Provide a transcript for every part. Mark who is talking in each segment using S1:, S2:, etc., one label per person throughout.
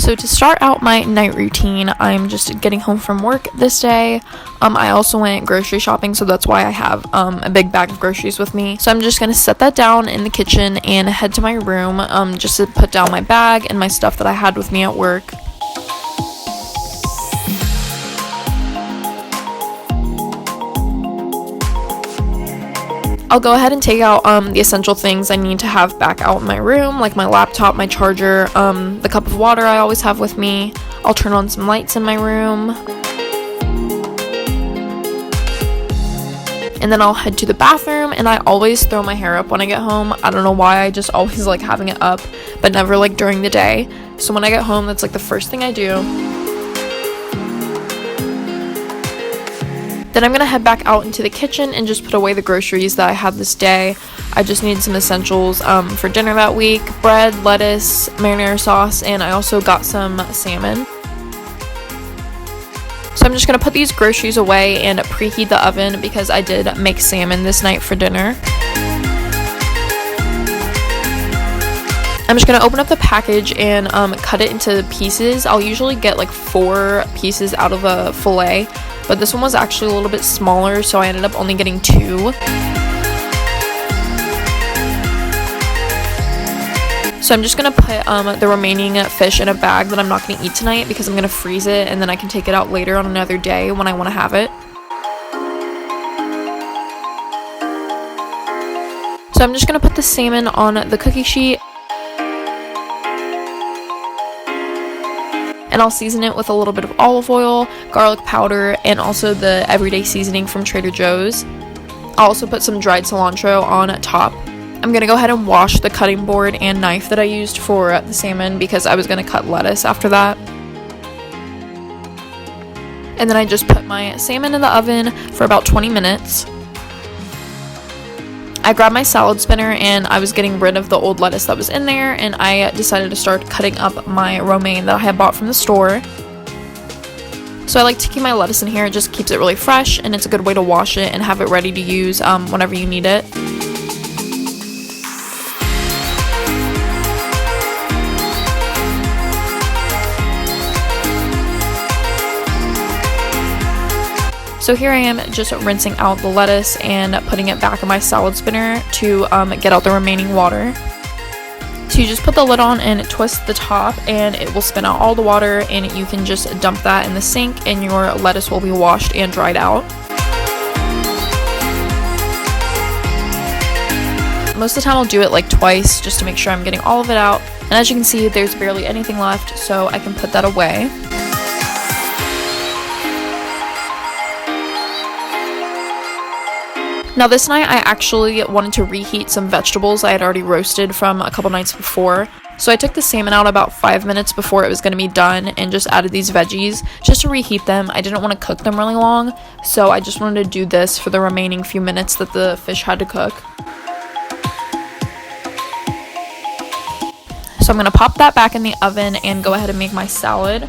S1: So to start out my night routine, I'm just getting home from work this day. I also went grocery shopping, so that's why I have a big bag of groceries with me. So I'm just gonna set that down in the kitchen and head to my room just to put down my bag and my stuff that I had with me at work. I'll go ahead and take out the essential things I need to have back out in my room, like my laptop, my charger, the cup of water I always have with me. I'll turn on some lights in my room. And then I'll head to the bathroom, and I always throw my hair up when I get home. I don't know why, I just always like having it up, but never like during the day. So when I get home, that's like the first thing I do. Then I'm gonna head back out into the kitchen and just put away the groceries that I had this day. I just needed some essentials for dinner that week: bread, lettuce, marinara sauce, and I also got some salmon. So I'm just gonna put these groceries away and preheat the oven because I did make salmon this night for dinner. I'm just gonna open up the package and cut it into pieces. I'll usually get like 4 pieces out of a fillet, but this one was actually a little bit smaller, so I ended up only getting 2. So I'm just gonna put the remaining fish in a bag that I'm not gonna eat tonight because I'm gonna freeze it, and then I can take it out later on another day when I want to have it. So I'm just gonna put the salmon on the cookie sheet, and I'll season it with a little bit of olive oil, garlic powder, and also the everyday seasoning from Trader Joe's. I'll also put some dried cilantro on top. I'm gonna go ahead and wash the cutting board and knife that I used for the salmon because I was gonna cut lettuce after that. And then I just put my salmon in the oven for about 20 minutes. I grabbed my salad spinner and I was getting rid of the old lettuce that was in there, and I decided to start cutting up my romaine that I had bought from the store. So I like to keep my lettuce in here, it just keeps it really fresh, and it's a good way to wash it and have it ready to use whenever you need it. So here I am just rinsing out the lettuce and putting it back in my salad spinner to get out the remaining water. So you just put the lid on and twist the top, and it will spin out all the water, and you can just dump that in the sink and your lettuce will be washed and dried out. Most of the time I'll do it like twice just to make sure I'm getting all of it out. And as you can see, there's barely anything left, so I can put that away. Now this night I actually wanted to reheat some vegetables I had already roasted from a couple nights before. So I took the salmon out about 5 minutes before it was going to be done and just added these veggies just to reheat them. I didn't want to cook them really long, so I just wanted to do this for the remaining few minutes that the fish had to cook. So I'm going to pop that back in the oven and go ahead and make my salad.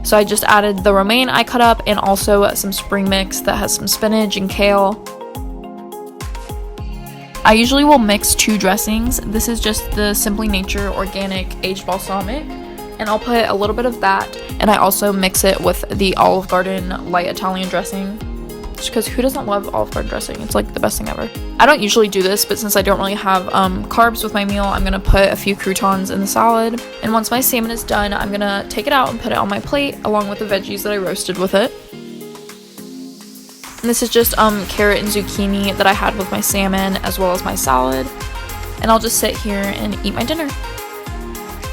S1: So I just added the romaine I cut up and also some spring mix that has some spinach and kale. I usually will mix 2 dressings. This is just the Simply Nature Organic Aged Balsamic, and I'll put a little bit of that, and I also mix it with the Olive Garden light Italian dressing, just because who doesn't love Olive Garden dressing? It's like the best thing ever. I don't usually do this, but since I don't really have carbs with my meal, I'm gonna put a few croutons in the salad. And once my salmon is done, I'm gonna take it out and put it on my plate along with the veggies that I roasted with it. And this is just carrot and zucchini that I had with my salmon as well as my salad. And I'll just sit here and eat my dinner.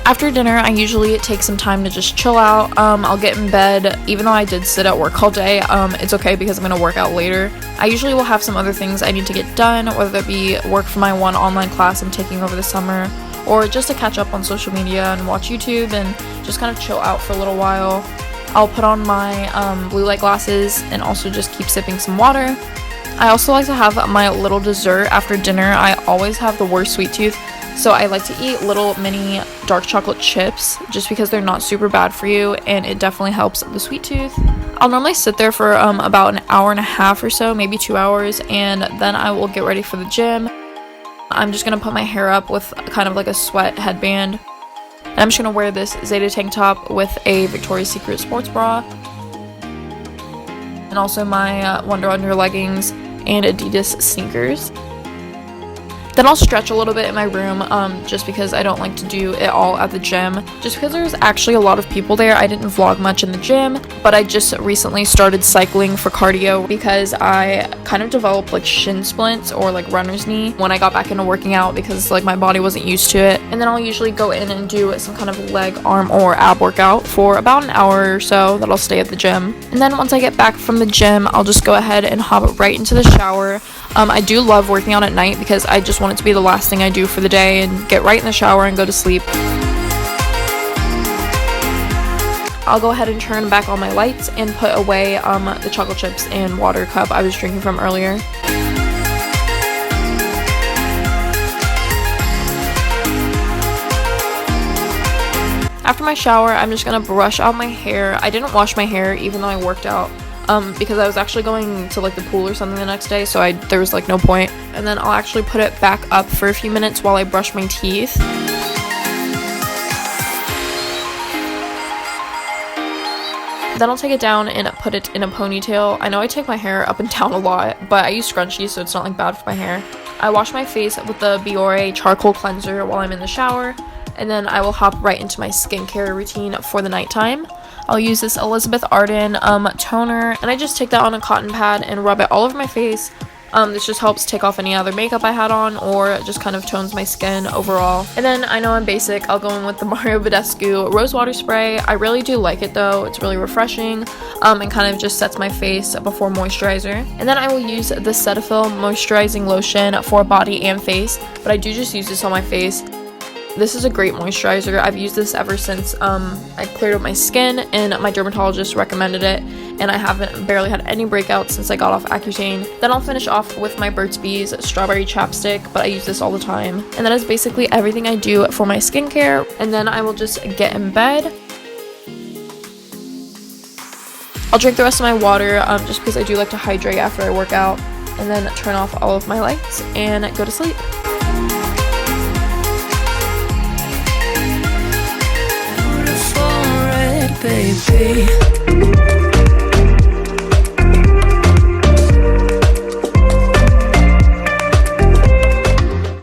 S1: After dinner, I usually take some time to just chill out. I'll get in bed. Even though I did sit at work all day, it's okay because I'm going to work out later. I usually will have some other things I need to get done, whether it be work for my one online class I'm taking over the summer, or just to catch up on social media and watch YouTube and just kind of chill out for a little while. I'll put on my blue light glasses and also just keep sipping some water. I also like to have my little dessert after dinner. I always have the worst sweet tooth, so I like to eat little mini dark chocolate chips just because they're not super bad for you, and it definitely helps the sweet tooth. I'll normally sit there for about an hour and a half or so, maybe 2 hours, and then I will get ready for the gym. I'm just gonna put my hair up with kind of like a sweat headband. And I'm just gonna wear this Zeta tank top with a Victoria's Secret sports bra, and also my Wonder Under leggings and Adidas sneakers. Then I'll stretch a little bit in my room, just because I don't like to do it all at the gym. Just because there's actually a lot of people there. I didn't vlog much in the gym, but I just recently started cycling for cardio because I kind of developed like shin splints or like runner's knee when I got back into working out, because like my body wasn't used to it. And then I'll usually go in and do some kind of leg, arm, or ab workout for about an hour or so that I'll stay at the gym. And then once I get back from the gym, I'll just go ahead and hop right into the shower. I do love working out at night because I just want it to be the last thing I do for the day and get right in the shower and go to sleep. I'll go ahead and turn back on my lights and put away the chocolate chips and water cup I was drinking from earlier. After my shower, I'm just gonna brush out my hair. I didn't wash my hair even though I worked out. Because I was actually going to like the pool or something the next day, so there was like no point. And then I'll actually put it back up for a few minutes while I brush my teeth. Then I'll take it down and put it in a ponytail. I know I take my hair up and down a lot, but I use scrunchies, so it's not like bad for my hair. I wash my face with the Biore charcoal cleanser while I'm in the shower, and then I will hop right into my skincare routine for the nighttime. I'll use this Elizabeth Arden toner, and I just take that on a cotton pad and rub it all over my face. This just helps take off any other makeup I had on, or it just kind of tones my skin overall. And then I know I'm basic, I'll go in with the Badescu rose water spray. I really do like it though, it's really refreshing, and kind of just sets my face before moisturizer. And then I will use the Cetaphil moisturizing lotion for body and face, but I do just use this on my face. This is a great moisturizer. I've used this ever since I cleared up my skin, and my dermatologist recommended it, and I haven't barely had any breakouts since I got off Accutane. Then I'll finish off with my Burt's Bees strawberry chapstick, but I use this all the time. And that is basically everything I do for my skincare, and then I will just get in bed. I'll drink the rest of my water just because I do like to hydrate after I work out, and then turn off all of my lights and go to sleep.
S2: Baby